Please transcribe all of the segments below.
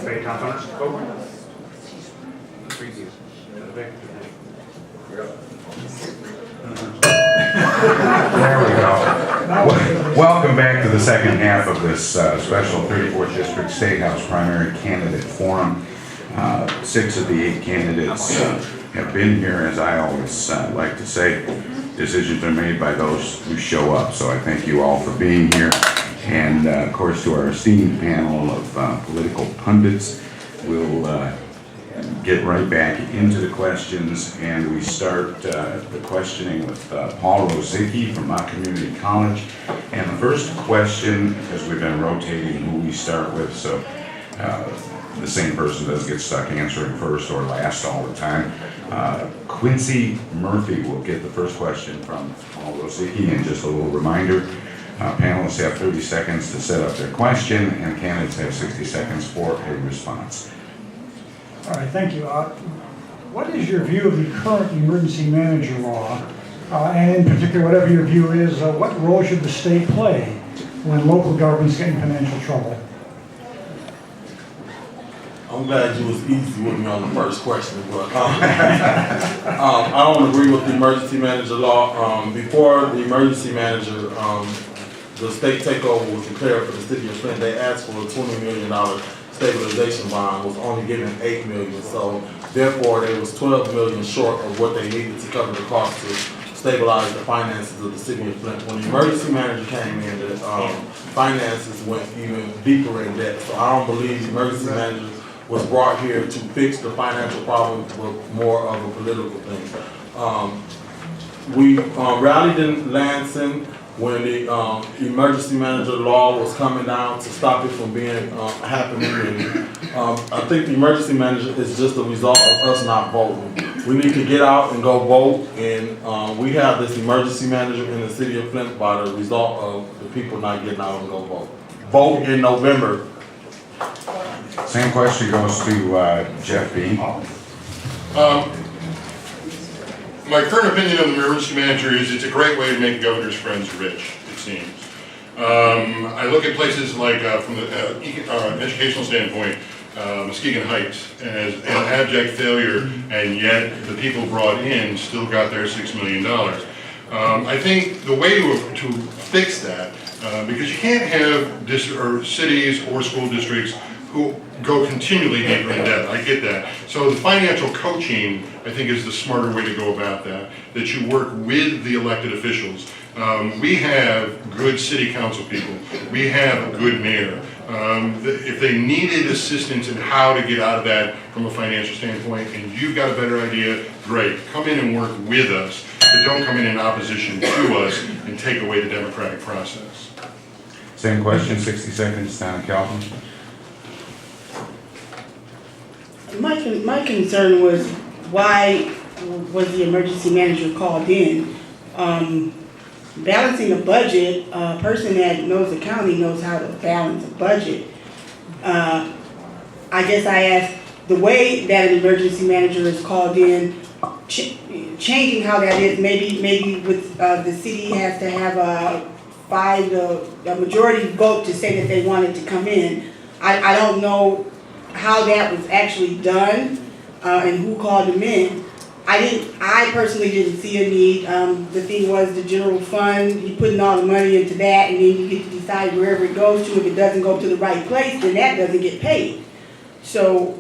Ready, Tom Sumner? Go. Preview. There we go. Welcome back to the second half of this special 34th District State House Primary Candidate Forum. 6 of the 8 candidates have been here, as I always like to say. Decisions are made by those who show up, so I thank you all for being here. And of course, to our esteemed panel of political pundits, we'll get right back into the questions, and we start the questioning with Paul Rozycki from Mott Community College. And the first question, because we've been rotating who we start with, so the same person doesn't get stuck answering first or last all the time. Quincy Murphy will get the first question from Paul Rozycki, and just a little reminder, panelists have 30 seconds to set up their question, and candidates have 60 seconds for a response. All right, thank you. What is your view of the current emergency manager law? And in particular, whatever your view is, what role should the state play when local governments get in financial trouble? I'm glad you was easy with me on the first question, but I don't agree with the emergency manager law. Before the emergency manager, the state takeover was declared for the city of Flint, they asked for a $20 million stabilization bond, was only given $8 million. So therefore, they was $12 million short of what they needed to cover the cost to stabilize the finances of the city of Flint. When the emergency manager came in, the finances went even deeper in debt. So I don't believe the emergency manager was brought here to fix the financial problem, with more of a political thing. We rallied in Lansing when the emergency manager law was coming down to stop it from being happening. And, I think the emergency manager is just a result of us not voting. We need to get out and go vote, and we have this emergency manager in the city of Flint by the result of the people not getting out and go vote. Vote in November. Same question goes to Jeff B. My current opinion on the emergency manager is it's a great way to make governor's friends rich, it seems. I look at places like, from the educational standpoint, Muskegon Heights as an abject failure, and yet the people brought in still got their $6 million. I think the way to fix that, because you can't have cities or school districts who go continually deeper in debt. I get that. So the financial coaching, I think, is the smarter way to go about that, that you work with the elected officials. We have good city council people. We have a good mayor. If they needed assistance in how to get out of that from a financial standpoint, and you've got a better idea, great. Come in and work with us, but don't come in opposition to us and take away the democratic process. Same question, 60 seconds, Tom Calvin. My concern was, why was the emergency manager called in? Balancing a budget, a person that knows accounting knows how to balance a budget. I guess I asked, the way that an emergency manager is called in, changing how that is, maybe with the city has to have a majority vote to say that they wanted to come in. I don't know how that was actually done and who called them in. I personally didn't see a need. The thing was the general fund, you're putting all the money into that, and then you get to decide wherever it goes to. If it doesn't go to the right place, then that doesn't get paid. So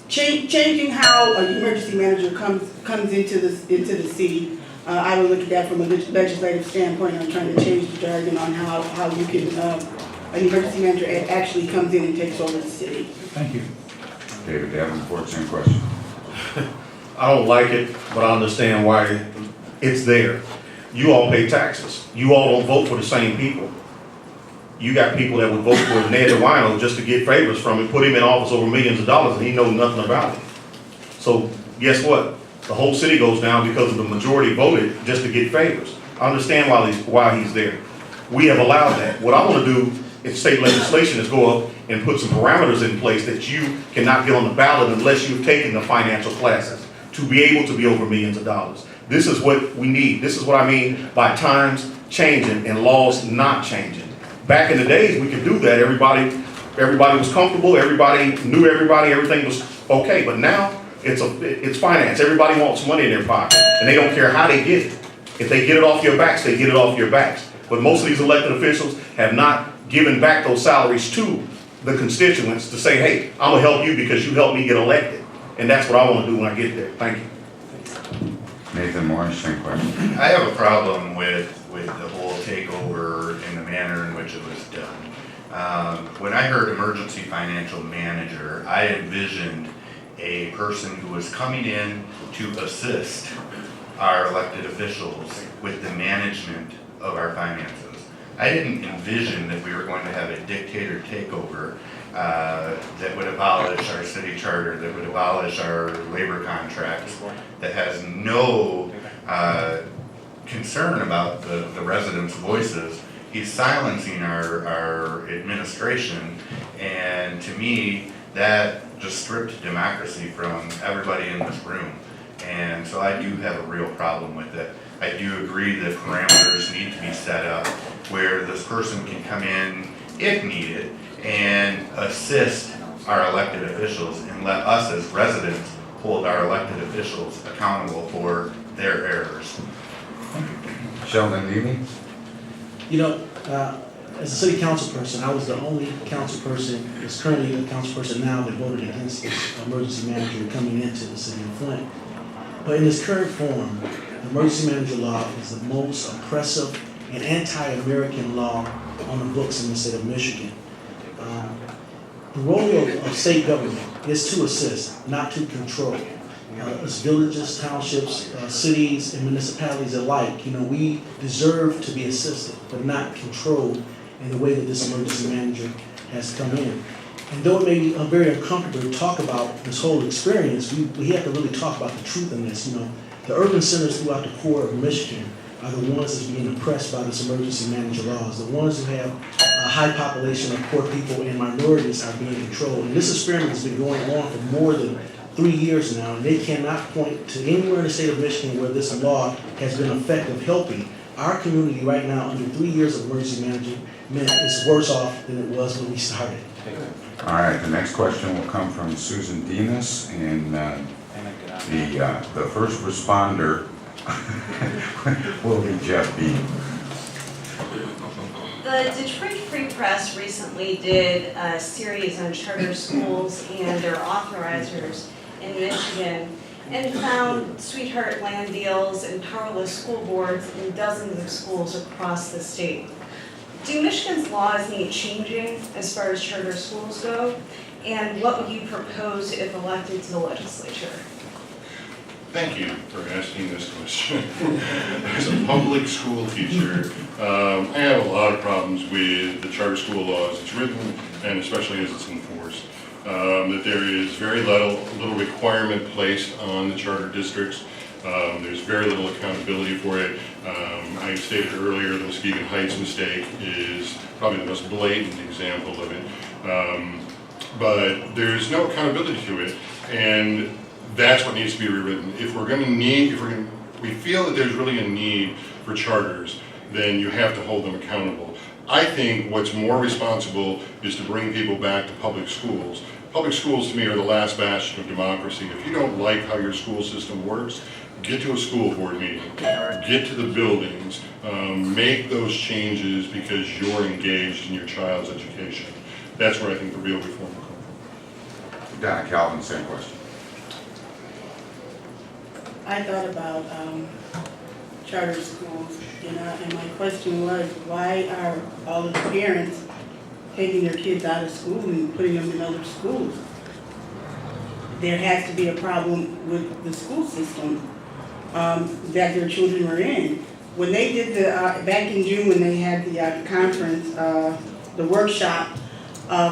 changing how an emergency manager comes into the city, I would look at that from a legislative standpoint. I'm trying to change the jargon on how you can, an emergency manager actually comes in and takes over the city. Thank you. David Davenport, same question. I don't like it, but I understand why it's there. You all pay taxes. You all don't vote for the same people. You got people that would vote for Ned DeWino just to get favors from him, put him in office over millions of dollars, and he knows nothing about it. So guess what? The whole city goes down because of the majority voted just to get favors. I understand why he's there. We have allowed that. What I want to do in state legislation is go up and put some parameters in place that you cannot get on the ballot unless you've taken the financial classes to be able to be over millions of dollars. This is what we need. This is what I mean by times changing and laws not changing. Back in the days, we could do that. Everybody everybody was comfortable, everybody knew everybody, everything was okay. But now it's finance. Everybody wants money in their pocket, and they don't care how they get it. If they get it off your backs, they get it off your backs. But most of these elected officials have not given back those salaries to the constituents to say, hey, I'm gonna help you because you helped me get elected. And that's what I wanna do when I get there. Thank you. Nathan Morris, same question. I have a problem with the whole takeover and the manner in which it was done. When I heard emergency financial manager, I envisioned a person who was coming in to assist our elected officials with the management of our finances. I didn't envision that we were going to have a dictator takeover that would abolish our city charter, that would abolish our labor contracts, that has no concern about the residents' voices. He's silencing our administration, and to me, that just stripped democracy from everybody in this room. And so I do have a real problem with it. I do agree that parameters need to be set up where this person can come in if needed and assist our elected officials and let us as residents hold our elected officials accountable for their errors. Sheldon Levy? You know, as a city council person, I was the only council person, is currently a council person now, that voted against this emergency manager coming into the city of Flint. But in its current form, the emergency manager law is the most oppressive and anti-American law on the books in the state of Michigan. The role of state government is to assist, not to control. As villages, townships, cities, and municipalities alike, you know, we deserve to be assisted, but not controlled in the way that this emergency manager has come in. And though it may be very uncomfortable to talk about this whole experience, we have to really talk about the truth in this. You know, the urban centers throughout the core of Michigan are the ones that's being oppressed by this emergency manager laws. The ones who have a high population of poor people and minorities are being controlled. And this experiment has been going on for more than 3 years now, and they cannot point to anywhere in the state of Michigan where this law has been effective helping. Our community right now, under 3 years of emergency management, is worse off than it was when we started. All right, the next question will come from Susan Demas, and the first responder will be Jeff Bean. The Detroit Free Press recently did a series on charter schools and their authorizers in Michigan and found sweetheart land deals and powerless school boards in dozens of schools across the state. Do Michigan's laws need changing as far as charter schools go? And what would you propose if elected to the legislature? Thank you for asking this question. As a public school teacher, I have a lot of problems with the charter school law as it's written, and especially as it's enforced. That there is very little requirement placed on the charter districts. There's very little accountability for it. I stated earlier the Muskegon Heights mistake is probably the most blatant example of it. But there's no accountability to it, and that's what needs to be rewritten. If we feel that there's really a need for charters, then you have to hold them accountable. I think what's more responsible is to bring people back to public schools. Public schools to me are the last bastion of democracy. If you don't like how your school system works, get to a school board meeting, get to the buildings, make those changes because you're engaged in your child's education. That's where I think the real reform will come from. Donna Calvin, same question. I thought about charter schools, and my question was, why are all of the parents taking their kids out of school and putting them in other schools? There has to be a problem with the school system that their children were in. When they did back in June, when they had the conference, the workshop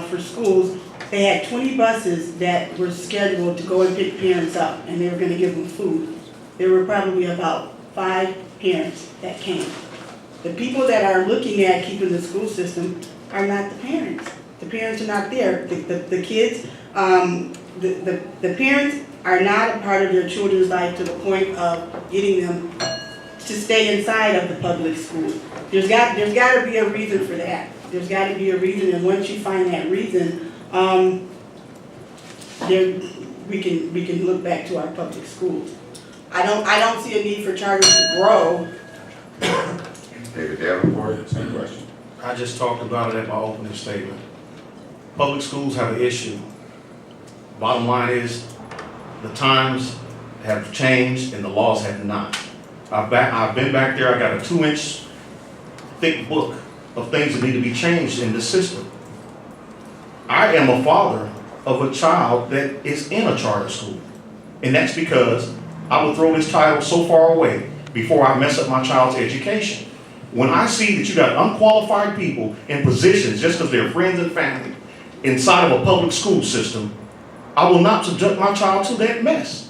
for schools, they had 20 buses that were scheduled to go and pick parents up, and they were going to give them food. There were probably about 5 parents that came. The people that are looking at keeping the school system are not the parents. The parents are not there. The kids, the parents are not a part of their children's life to the point of getting them to stay inside of the public school. There's got to be a reason for that. There's gotta be a reason, and once you find that reason, then we can look back to our public schools. I don't see a need for charters to grow. David Davenport, same question. I just talked about it at my opening statement. Public schools have an issue. Bottom line is, the times have changed and the laws have not. I've been back there, I got a 2-inch thick book of things that need to be changed in the system. I am a father of a child that is in a charter school. And that's because I would throw this title so far away before I mess up my child's education. When I see that you got unqualified people in positions just because they're friends and family inside of a public school system, I will not subject my child to that mess.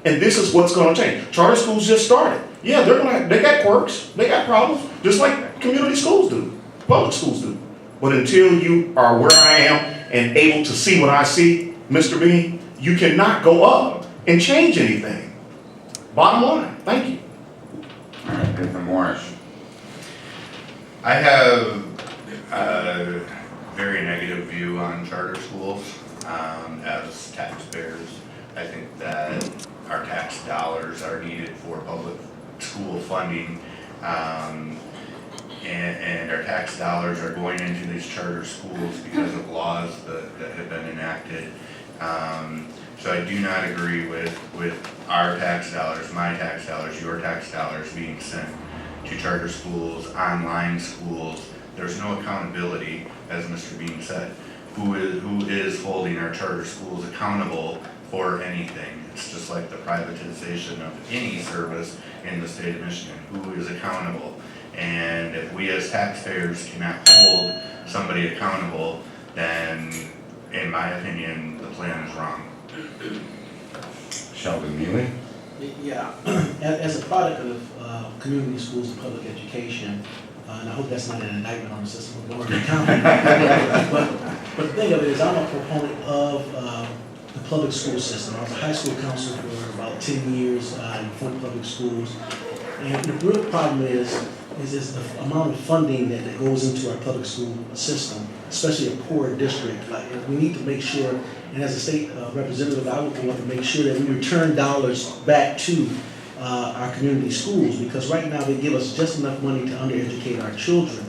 And this is what's going to change. Charter schools just started. Yeah, they got quirks, they got problems, just like community schools do, public schools do. But until you are where I am and able to see what I see, Mr. Bean, you cannot go up and change anything. Bottom line, thank you. All right, Nathan Morris. I have a very negative view on charter schools. As taxpayers, I think that our tax dollars are needed for public school funding, and our tax dollars are going into these charter schools because of laws that have been enacted. So I do not agree with our tax dollars, my tax dollars, your tax dollars being sent to charter schools, online schools. There's no accountability, as Mr. Bean said. Who is holding our charter schools accountable for anything? It's just like the privatization of any service in the state of Michigan. Who is accountable? And if we as taxpayers cannot hold somebody accountable, then, in my opinion, the plan is wrong. Sheldon Neely. Yeah, as a product of community schools and public education, and I hope that's not an indictment on the system of Oregon County, but the thing of it is, I'm a proponent of the public school system. I was a high school counselor for about 10 years in Flint Public Schools, and the real problem is the amount of funding that goes into our public school system, especially a poor district. Like, we need to make sure, and as a state representative, I would want to make sure that we return dollars back to our community schools, because right now they give us just enough money to undereducate our children.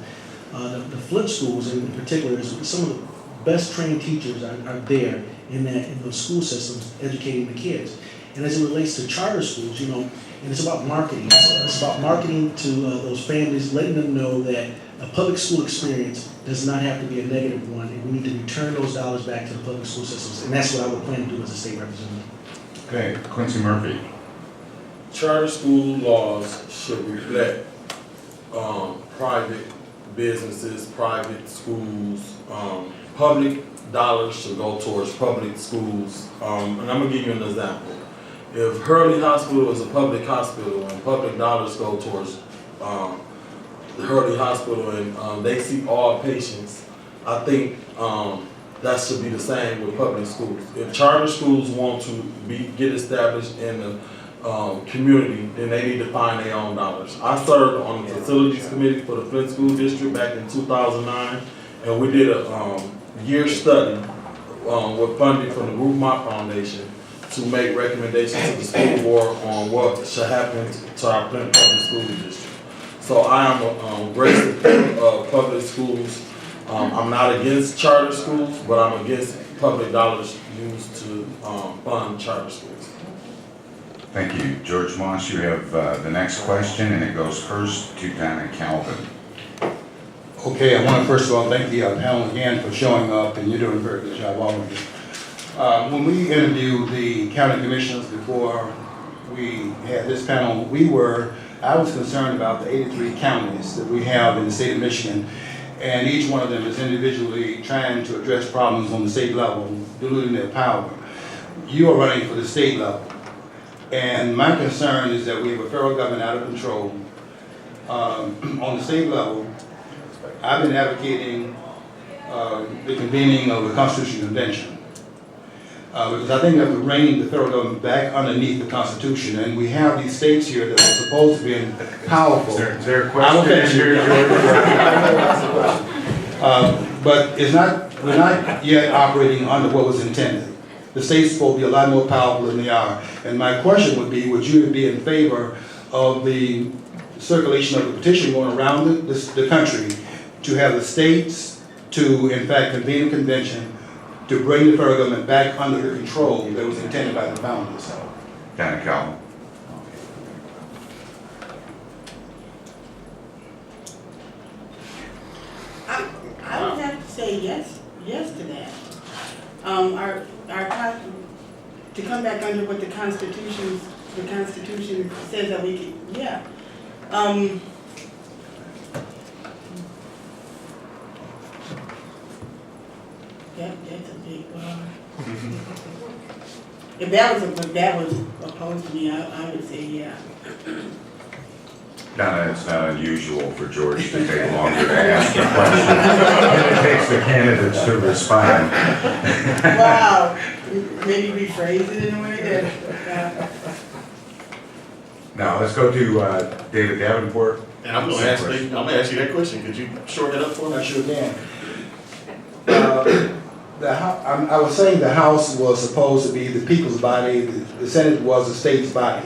The Flint schools in particular, some of the best trained teachers are there in those school systems educating the kids. And as it relates to charter schools, and it's about marketing. It's about marketing to those families, letting them know that a public school experience does not have to be a negative one, and we need to return those dollars back to the public school systems. And that's what I would plan to do as a state representative. Okay, Quincy Murphy. Charter school laws should reflect private businesses, private schools. Public dollars should go towards public schools. And I'm gonna give you an example. If Hurley Hospital is a public hospital and public dollars go towards the Hurley Hospital and they see all patients, I think that should be the same with public schools. If charter schools want to get established in the community, then they need to find their own dollars. I served on the facilities committee for the Flint School District back in 2009, and we did a year study with funding from the Ruth Mott Foundation to make recommendations to the school board on what should happen to our Flint Public School District. So I am a great supporter of public schools. I'm not against charter schools, but I'm against public dollars used to fund charter schools. Thank you. George Moss, you have the next question, and it goes first to Donna Calvin. Okay, I want to first of all thank the panel again for showing up, and you're doing a very good job, all of you. When we interviewed the county commissioners before we had this panel, I was concerned about the 83 counties that we have in the state of Michigan, and each one of them is individually trying to address problems on the state level, diluting their power. You are running for the state level, and my concern is that we have a federal government out of control. On the state level, I've been advocating the convening of a constitutional convention. Because I think that would rein the federal government back underneath the Constitution, and we have these states here that are supposed to be powerful. Is there a question? But we're not yet operating under what was intended. The state's supposed to be a lot more powerful than they are. And my question would would you be in favor of the circulation of the petition going around the country to have the states to, in fact, convene a convention to bring the federal government back under the control that was intended by the founders? Donna Calvin. I would have to say yes to that. To come back under what the Constitution says that we can, yeah. That's a big, if that was opposed to me, I would say yeah. Donna, it's not unusual for George to take longer to ask a question than it takes the candidates to respond. Wow, maybe rephrase it in a way that, Now, let's go to David Davenport. And I'm gonna ask you that question. Could you shorten it up for me? I sure can. I was saying the House was supposed to be the people's body, the Senate was the state's body.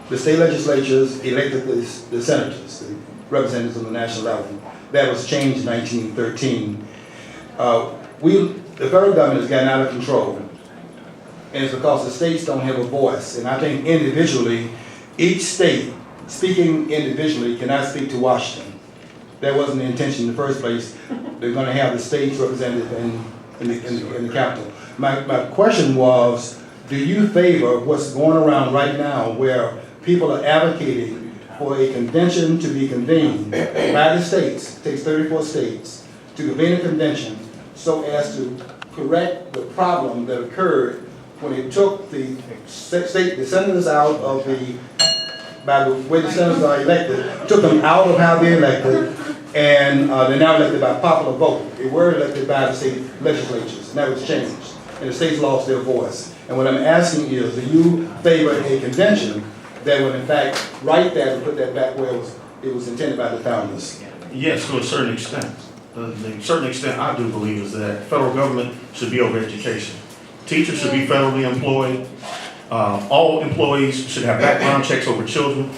The state legislatures elected the senators, the representatives on the national level. That was changed in 1913. The federal government has gotten out of control, and it's because the states don't have a voice. And I think individually, each state, speaking individually, cannot speak to Washington. That wasn't the intention in the first place. They're going to have the states represented in the capital. My question was, do you favor what's going around right now where people are advocating for a convention to be convened by the states, it takes 34 states, to convene a convention so as to correct the problem that occurred when they took the senators out of by the way the senators are elected, took them out of how they're elected, and they're now elected by popular vote. They were elected by the state legislatures, and that was changed, and the states lost their voice. And what I'm asking is, do you favor a convention that would in fact write that and put that back where it was intended by the founders? Yes, to a certain extent. The certain extent I do believe is that federal government should be over education. Teachers should be federally employed. All employees should have background checks over children.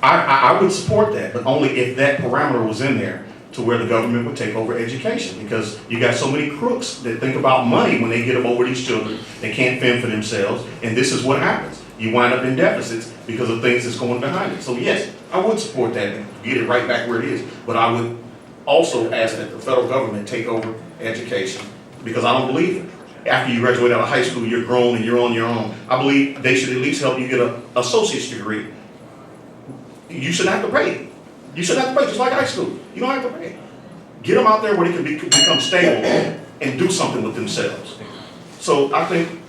I would support that, but only if that parameter was in there to where the government would take over education, because you got so many crooks that think about money when they get them over these children. They can't fend for themselves, and this is what happens. You wind up in deficits because of things that's going behind it. So yes, I would support that and get it right back where it is, but I would also ask that the federal government take over education, because I don't believe it. After you graduate out of high school, you're grown and you're on your own. I believe they should at least help you get an associate's degree. You shouldn't have to pay. You shouldn't have to pay, just like high school. You don't have to pay. Get them out there where they can become stable and do something with themselves. So I think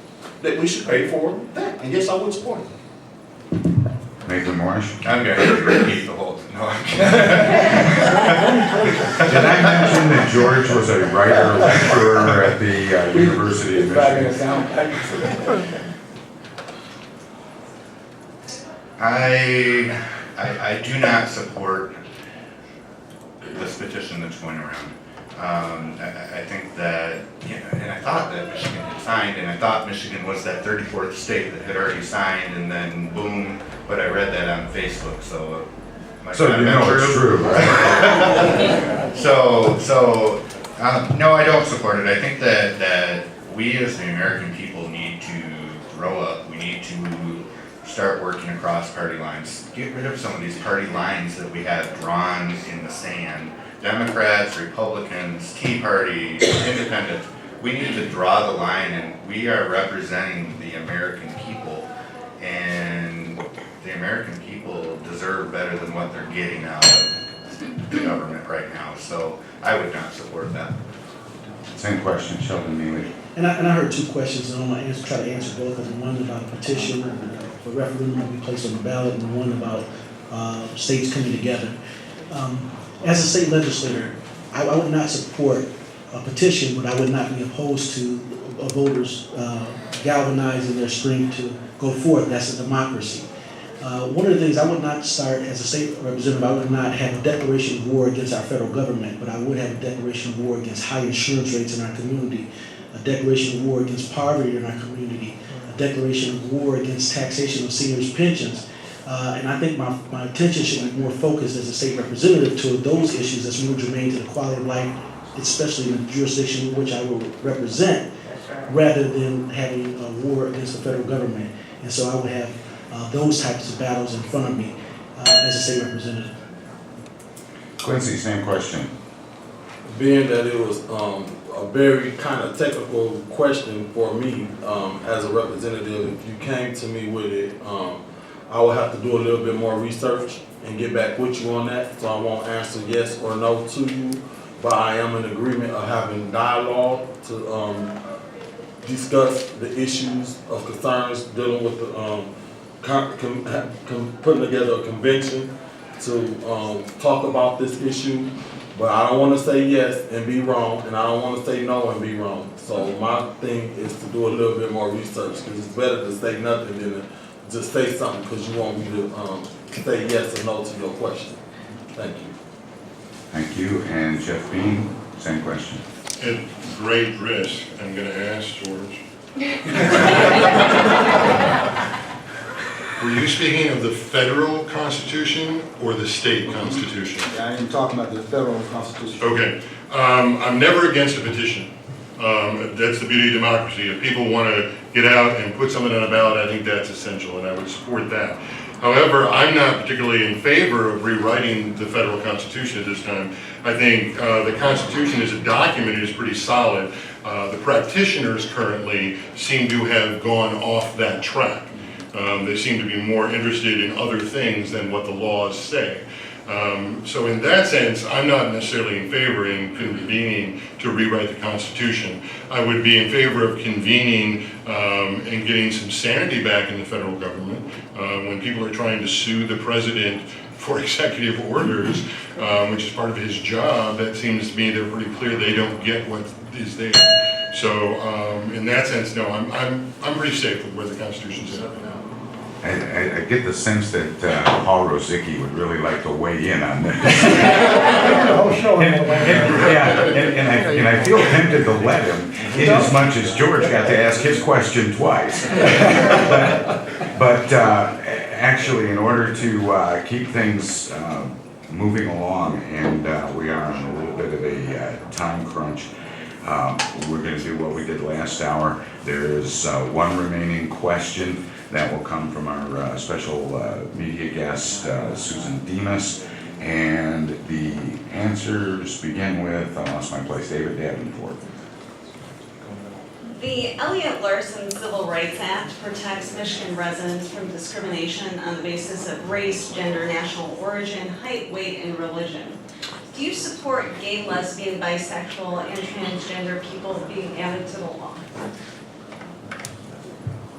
that we should pay for that, and yes, I would support it. Nathan Morris. I'm going to repeat the whole, no, I'm kidding. Did I mention that George was a writer lecturer at the University of Michigan? I do not support this petition that's going around. I think that, and I thought that Michigan had signed, and I thought Michigan was that 34th state that had already signed, and then boom, but I read that on Facebook, so. So you know it's true, right? No, I don't support it. I think that we as the American people need to grow up. We need to start working across party lines. Get rid of some of these party lines that we have drawn in the sand. Democrats, Republicans, Tea Party, Independents. We need to draw the line, and we are representing the American people. And the American people deserve better than what they're getting out of the government right now. So I would not support that. Same question, Sheldon Neely. And I heard two questions, and I want to try to answer both of them. One about a petition for referendum to be placed on the ballot, and one about states coming together. As a state legislator, I would not support a petition, but I would not be opposed to voters galvanizing their strength to go forth. That's a democracy. One of the things, I would not start as a state representative, I would not have a declaration of war against our federal government, but I would have a declaration of war against high insurance rates in our community, a declaration of war against poverty in our community, a declaration of war against taxation of seniors' pensions. And I think my attention should be more focused as a state representative to those issues that's more germane to the quality of life, especially in the jurisdiction in which I will represent, rather than having a war against the federal government. And so I would have those types of battles in front of me as a state representative. Quincy, same question. Being that it was a very kind of technical question for me as a representative, if you came to me with it, I would have to do a little bit more research and get back with you on that. So I won't answer yes or no to you, but I am in agreement of having dialogue to discuss the issues of concerns dealing with the putting together a convention to talk about this issue. But I don't want to say yes and be wrong, and I don't want to say no and be wrong. So my thing is to do a little bit more research, because it's better to say nothing than to just say something because you want me to say yes or no to your question. Thank you. Thank you. And Jeff Bean, same question. At great risk, I'm going to ask George. Were you speaking of the federal constitution or the state constitution? I am talking about the federal constitution. Okay. I'm never against a petition. That's the beauty of democracy. If people want to get out and put something on a ballot, I think that's essential, and I would support that. However, I'm not particularly in favor of rewriting the federal constitution at this time. I think the Constitution as a document is pretty solid. The practitioners currently seem to have gone off that track. They seem to be more interested in other things than what the laws say. So in that sense, I'm not necessarily in favor in convening to rewrite the Constitution. I would be in favor of convening and getting some sanity back in the federal government. When people are trying to sue the president for executive orders, which is part of his job, that seems to me they're pretty clear they don't get what is there. So in that sense, no, I'm pretty safe with where the Constitution's at right now. I get the sense that Paul Rozycki would really like to weigh in on this. I'll show him. And I feel tempted to let him, in as much as George got to ask his question twice. But actually, in order to keep things moving along, and we are on a little bit of a time crunch, we're going to do what we did last hour. There is one remaining question that will come from our special media guest, Susan Demas. And the answers begin with, I lost my place, David Davenport. The Elliott Larson Civil Rights Act protects Michigan residents from discrimination on the basis of race, gender, national origin, height, weight, and religion. Do you support gay, lesbian, bisexual, and transgender people being added to the law?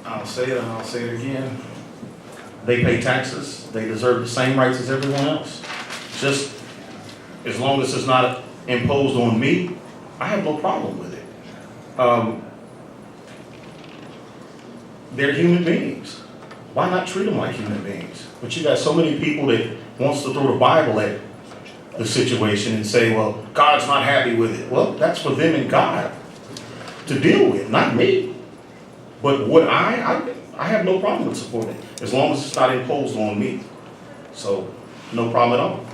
I'll say it and I'll say it again. They pay taxes. They deserve the same rights as everyone else. Just as long as it's not imposed on me, I have no problem with it. They're human beings. Why not treat them like human beings? But you got so many people that wants to throw the Bible at the situation and say, well, God's not happy with it. Well, that's for them and God to deal with, not me. But what I have no problem with supporting it, as long as it's not imposed on me. So, no problem at all.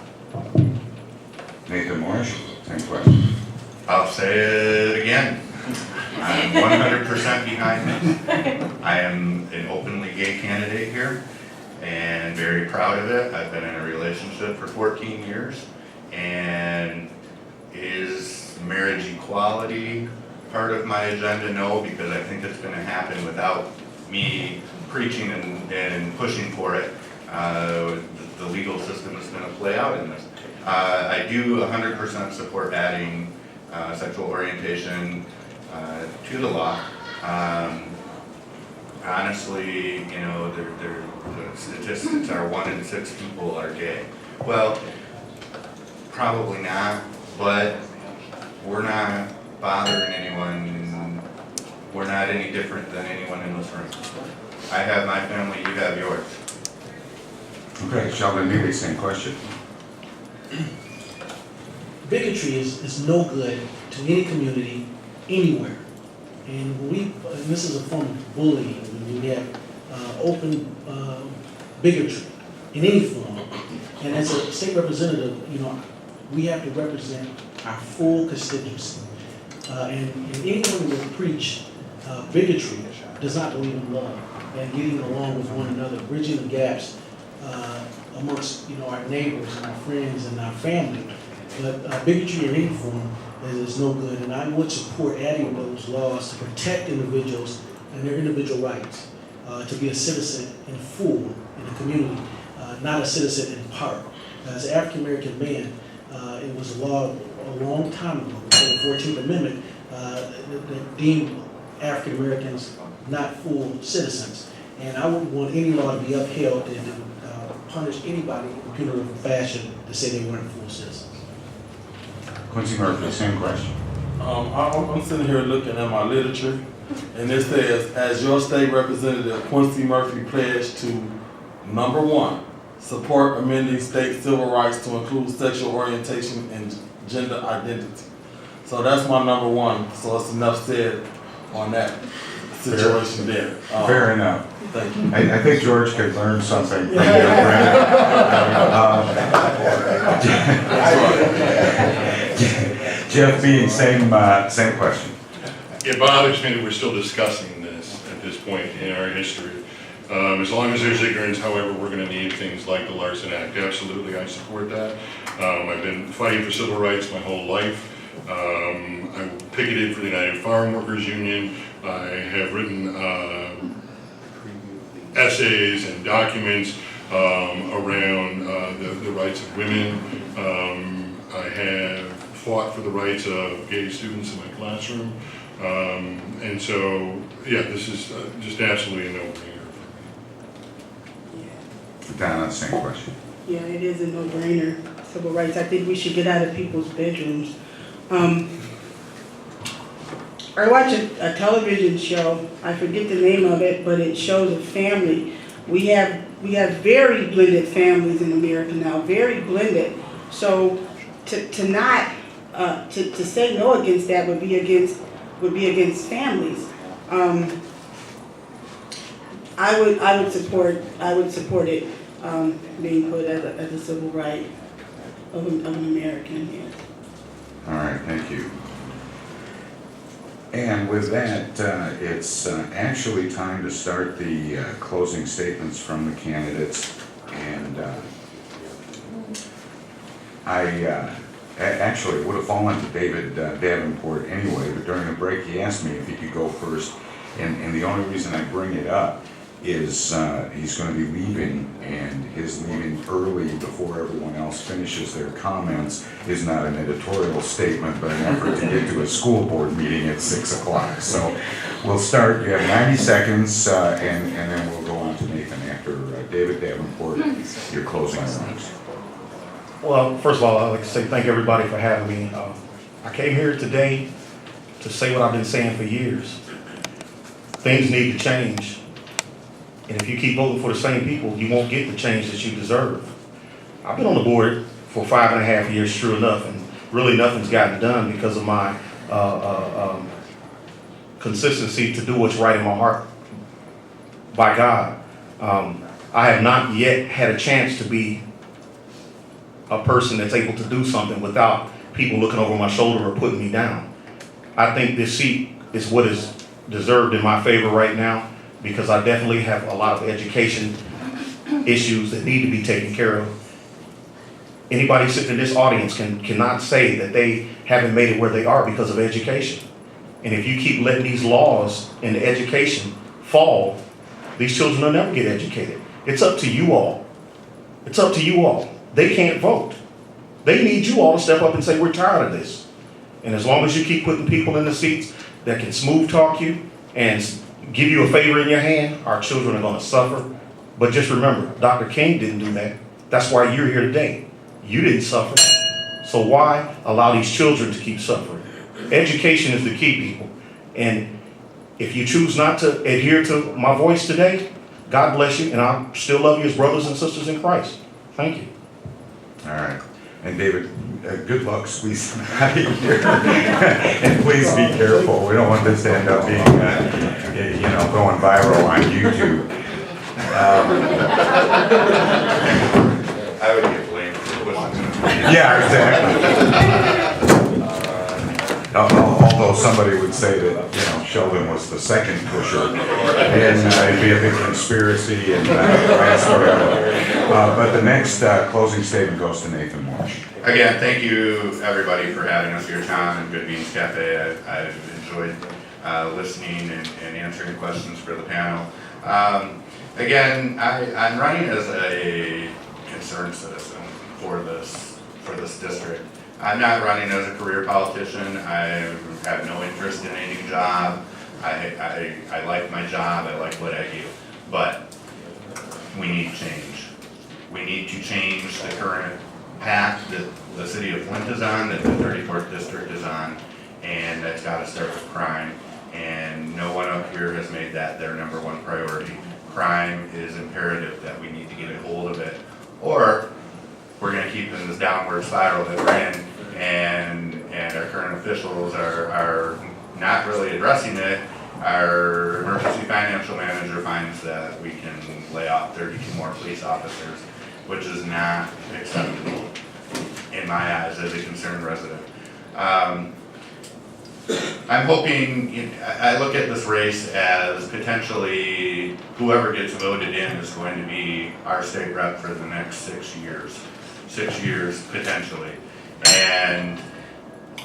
Nathan Morris, same question. I'll say it again. I'm 100% behind this. I am an openly gay candidate here and very proud of it. I've been in a relationship for 14 years. And is marriage equality part of my agenda? No, because I think it's going to happen without me preaching and pushing for it. The legal system is going to play out in this. I do 100% support adding sexual orientation to the law. Honestly, you know, the statistics are 1 in 6 people are gay. Well, probably not, but we're not bothering anyone. We're not any different than anyone in this room. I have my family, you have yours. Okay, Sheldon Neely, same question. Bigotry is no good to any community, anywhere. And this is a form of bullying, when we have open bigotry in any form. And as a state representative, we have to represent our full constituency. And anyone who will preach bigotry does not believe in love and getting along with one another, bridging the gaps amongst our neighbors and our friends and our family. But bigotry in any form is no good, and I would support adding those laws to protect individuals and their individual rights to be a citizen in full in the community, not a citizen in part. As an African American man, it was a law a long time ago, before the 14th Amendment, that deemed African Americans not full citizens. And I wouldn't want any law to be upheld and punish anybody in punitive fashion to say they weren't full citizens. Quincy Murphy, same question. I'm sitting here looking at my literature, and it says, as your state representative, Quincy Murphy pledged to, number 1, support amending state civil rights to include sexual orientation and gender identity. So that's my number 1, so it's enough said on that situation there. Fair enough. Thank you. I think George could learn something from you, Jeff Bean, same question. It bothers me that we're still discussing this at this point in our history. As long as there's ignorance, however, we're going to need things like the Larson Act. Absolutely, I support that. I've been fighting for civil rights my whole life. I picketed for the United Farm Workers Union. I have written essays and documents around the rights of women. I have fought for the rights of gay students in my classroom. And so, yeah, this is just absolutely a no-brainer. Donna, same question. Yeah, it is a no-brainer, civil rights. I think we should get out of people's bedrooms. I watch a television show, I forget the name of it, but it shows a family. We have very blended families in America now, very blended. So to not to say no against that would be against families. I would support it being put as a civil right of an American. Yeah. All right, thank you. And with that, it's actually time to start the closing statements from the candidates. And I actually would have fallen to David Davenport anyway, but during the break he asked me if he could go first. And the only reason I bring it up is he's going to be leaving, and his leaving early before everyone else finishes their comments is not an editorial statement, but an effort to get to a school board meeting at 6 o'clock. So we'll start, you have 90 seconds, and then we'll go on to Nathan after David Davenport, your closing remarks. Well, first of all, I'd like to say thank everybody for having me. I came here today to say what I've been saying for years. Things need to change. And if you keep voting for the same people, you won't get the change that you deserve. I've been on the board for 5.5 years, true enough, and really nothing's gotten done because of my consistency to do what's right in my heart by God. I have not yet had a chance to be a person that's able to do something without people looking over my shoulder or putting me down. I think this seat is what is deserved in my favor right now, because I definitely have a lot of education issues that need to be taken care of. Anybody sitting in this audience cannot say that they haven't made it where they are because of education. And if you keep letting these laws and the education fall, these children will never get educated. It's up to you all. It's up to you all. They can't vote. They need you all to step up and say, we're tired of this. And as long as you keep putting people in the seats that can smooth talk you and give you a favor in your hand, our children are going to suffer. But just remember, Dr. King didn't do that. That's why you're here today. You didn't suffer. So why allow these children to keep suffering? Education is the key, people. And if you choose not to adhere to my voice today, God bless you, and I still love you as brothers and sisters in Christ. Thank you. All right. And David, good luck squeezing out of here. And please be careful. We don't want this to end up being, going viral on YouTube. I would get blamed for pushing. Yeah, exactly. Although somebody would say that, Sheldon was the second pusher, and it'd be a big conspiracy and last forever. But the next closing statement goes to Nathan Walsh. Again, thank you everybody for having us here, Tom, and Good Beans Cafe. I've enjoyed listening and answering questions for the panel. Again, I'm running as a concerned citizen for this district. I'm not running as a career politician. I have no interest in any job. I like my job. I like what I do. But we need change. We need to change the current path that the city of Flint is on, that the 34th district is on, and that's got to start with crime. And no one up here has made that their number one priority. Crime is imperative that we need to get a hold of it, or we're going to keep in this downward spiral that we're in, and our current officials are not really addressing it. Our emergency financial manager finds that we can lay off 32 more police officers, which is not acceptable in my eyes as a concerned resident. I'm hoping, I look at this race as potentially whoever gets voted in is going to be our state rep for the next 6 years. 6 years potentially. And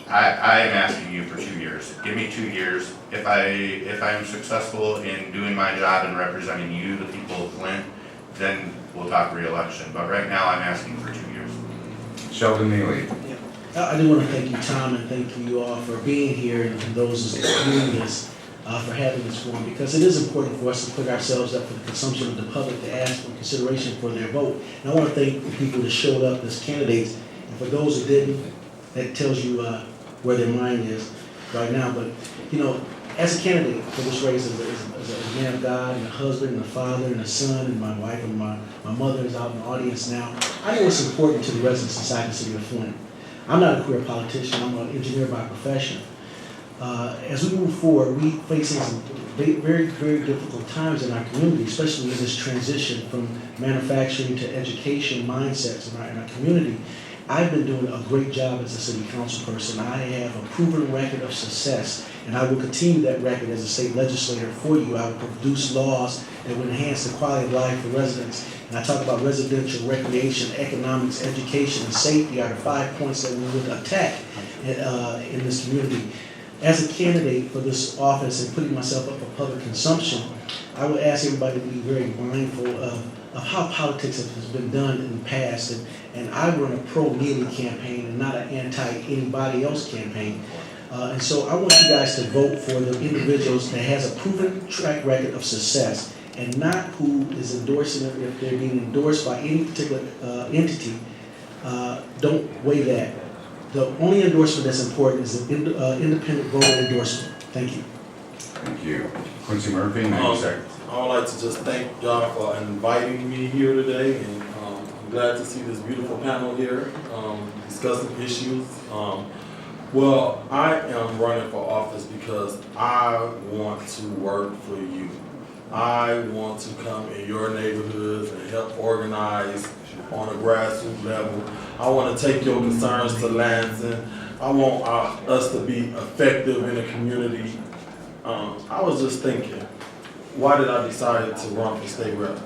I'm asking you for 2 years. Give me 2 years. If I'm successful in doing my job and representing you, the people of Flint, then we'll talk re-election. But right now I'm asking for 2 years. Sheldon Neely. I do want to thank you, Tom, and thank you all for being here, and those who's doing this for having this forum, because it is important for us to put ourselves up for the consumption of the public to ask for consideration for their vote. And I want to thank the people that showed up as candidates, and for those that didn't, that tells you where their mind is right now. But, as a candidate for this race, as a man of God, and a husband, and a father, and a son, and my wife, and my mother is out in the audience now, I know it's important to the residents inside the city of Flint. I'm not a career politician, I'm an engineer by profession. As we move forward, we're facing some very, very difficult times in our community, especially in this transition from manufacturing to education mindsets in our community. I've been doing a great job as a city council person. I have a proven record of success, and I will continue that record as a state legislator for you. I will produce laws that will enhance the quality of life for residents. And I talk about residential, recreation, economics, education, and safety are the 5 points that we would attack in this community. As a candidate for this office and putting myself up for public consumption, I would ask everybody to be very mindful of how politics has been done in the past. And I run a pro-Neely campaign and not an anti-anybody else campaign. And so I want you guys to vote for the individuals that has a proven track record of success, and not who is endorsing it. If they're being endorsed by any particular entity, don't weigh that. The only endorsement that's important is an independent voter endorsement. Thank you. Thank you. Quincy Murphy, 90 seconds. I would like to just thank y'all for inviting me here today, and I'm glad to see this beautiful panel here discussing issues. Well, I am running for office because I want to work for you. I want to come in your neighborhoods and help organize on a grassroots level. I want to take your concerns to Lansing. I want us to be effective in the community. I was just thinking, why did I decide to run for state rep?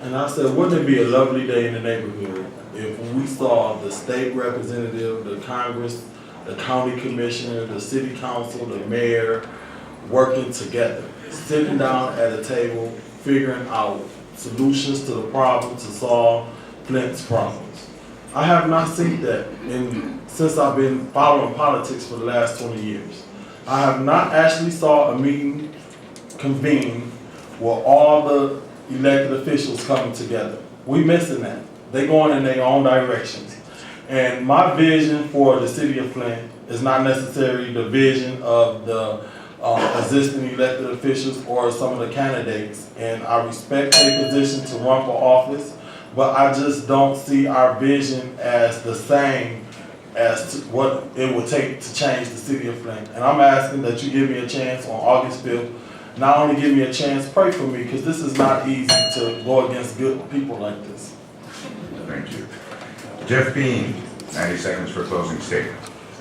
And I said, wouldn't it be a lovely day in the neighborhood if we saw the state representative, the Congress, the county commissioner, the city council, the mayor, working together, sitting down at a table, figuring out solutions to the problem to solve Flint's problems. I have not seen that since I've been following politics for the last 20 years. I have not actually saw a meeting convened where all the elected officials coming together. We missing that. They going in their own directions. And my vision for the city of Flint is not necessarily the vision of the existing elected officials or some of the candidates. And I respect their position to run for office, but I just don't see our vision as the same as to what it would take to change the city of Flint. And I'm asking that you give me a chance on August 5th. Not only give me a chance, pray for me, because this is not easy to go against good people like this. Thank you. Jeff Bean, 90 seconds for closing statement.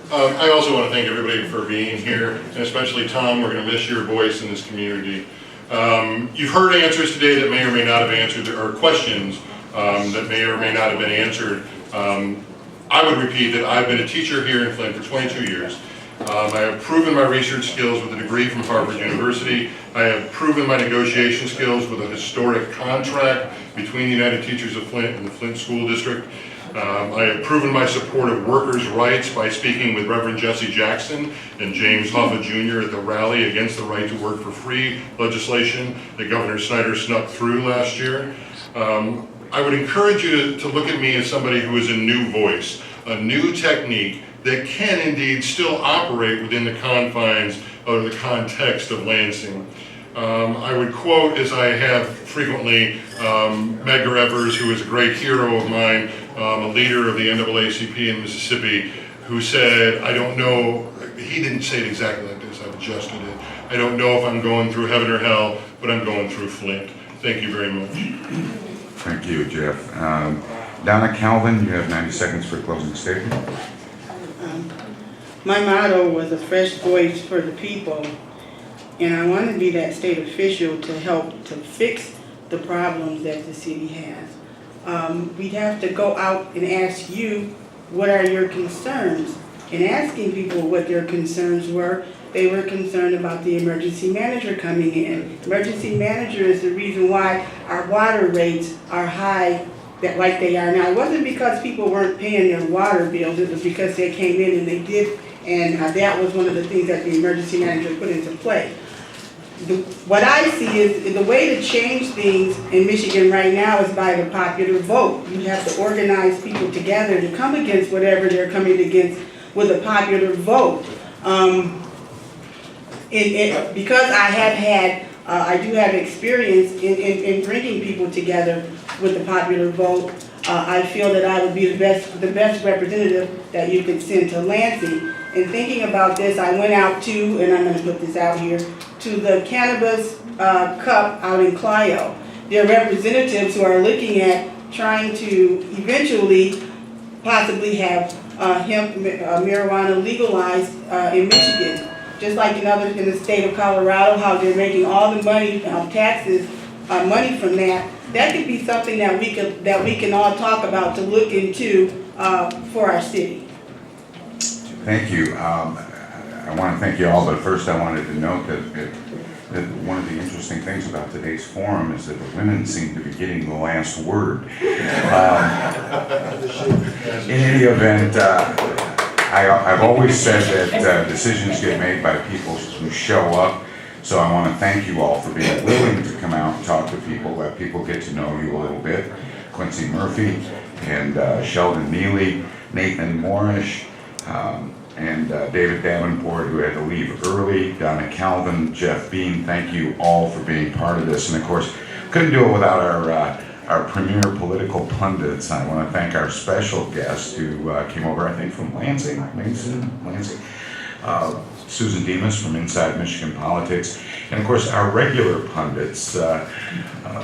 I also want to thank everybody for being here, and especially Tom. We're going to miss your voice in this community. You've heard answers today that may or may not have answered, or questions that may or may not have been answered. I would repeat that I've been a teacher here in Flint for 22 years. I have proven my research skills with a degree from Harvard University. I have proven my negotiation skills with a historic contract between the United Teachers of Flint and the Flint School District. I have proven my support of workers' rights by speaking with Reverend Jesse Jackson and James Hoffa Jr. at the rally against the right to work for free legislation that Governor Snyder snuck through last year. I would encourage you to look at me as somebody who is a new voice, a new technique that can indeed still operate within the confines or the context of Lansing. I would quote, as I have frequently, Medgar Evers, who is a great hero of mine, a leader of the NAACP in Mississippi, who said, I don't know, he didn't say it exactly like this, I've adjusted it. I don't know if I'm going through heaven or hell, but I'm going through Flint. Thank you very much. Thank you, Jeff. Donna Calvin, you have 90 seconds for closing statement. My motto was a fresh voice for the people, and I want to be that state official to help to fix the problems that the city has. We'd have to go out and ask you, what are your concerns? And asking people what their concerns were, they were concerned about the emergency manager coming in. Emergency manager is the reason why our water rates are high like they are now. It wasn't because people weren't paying their water bills, it was because they came in and they did, and that was one of the things that the emergency manager put into play. What I see is the way to change things in Michigan right now is by the popular vote. You have to organize people together to come against whatever they're coming against with a popular vote. Because I do have experience in bringing people together with the popular vote, I feel that I would be the best representative that you could send to Lansing. And thinking about this, I went out to, and I'm going to put this out here, to the Cannabis Cup out in Clio. There are representatives who are looking at trying to eventually possibly have hemp marijuana legalized in Michigan. Just like in the state of Colorado, how they're making all the money, taxes, money from that. That could be something that we can all talk about to look into for our city. Thank you. I want to thank you all, but first I wanted to note that one of the interesting things about today's forum is that the women seem to be getting the last word. In any event, I've always said that decisions get made by people who show up, so I want to thank you all for being willing to come out and talk to people, let people get to know you a little bit. Quincy Murphy and Sheldon Neely, Nathan Morrish, and David Davenport, who had to leave early, Donna Calvin, Jeff Bean, thank you all for being part of this. And of course, couldn't do it without our premier political pundits. I want to thank our special guest who came over, I think, from Lansing, Susan Demas from Inside Michigan Politics, and of course our regular pundits,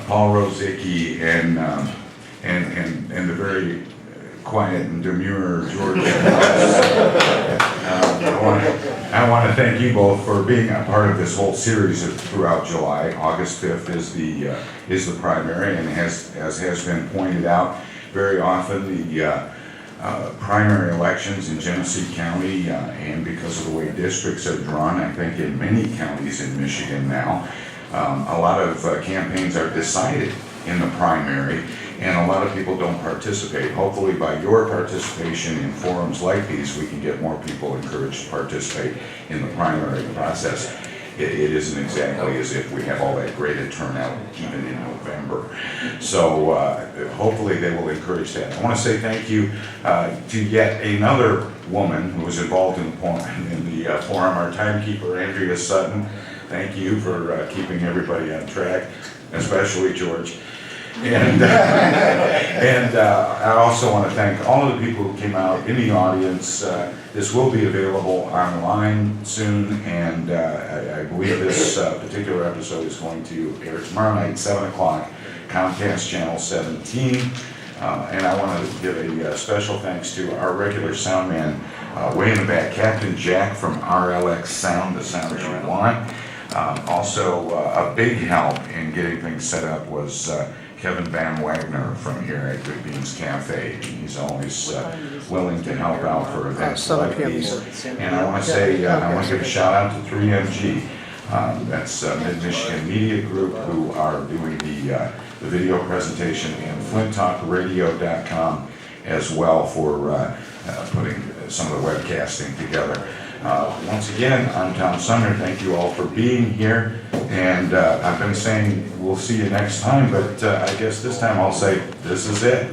Paul Rozycki and the very quiet and demure George. I want to thank you both for being a part of this whole series throughout July. August 5th is the primary, and as has been pointed out, very often the primary elections in Genesee County, and because of the way districts are drawn, I think in many counties in Michigan now, a lot of campaigns are decided in the primary, and a lot of people don't participate. Hopefully by your participation in forums like these, we can get more people encouraged to participate in the primary process. it isn't exactly as if we have all that great a turnout even in November. So hopefully they will encourage that. I want to say thank you to yet another woman who was involved in the forum, our timekeeper, Andrea Sutton. Thank you for keeping everybody on track, especially George. And I also want to thank all of the people who came out in the audience. This will be available online soon, and I believe this particular episode is going to air tomorrow night, 7 o'clock, Comcast Channel 17. And I want to give a special thanks to our regular sound man way in the back, Captain Jack from RLX Sound, the sound that you want. Also, a big help in getting things set up was Kevin Van Wagner from here at Good Beans Cafe. He's always willing to help out for events like these. And I want to say, I want to give a shout out to 3MG. That's Mid-Michigan Media Group, who are doing the video presentation, and FlintTalkRadio.com as well for putting some of the webcasting together. Once again, I'm Tom Sumner. Thank you all for being here. And I've been saying we'll see you next time, but I guess this time I'll say this is it.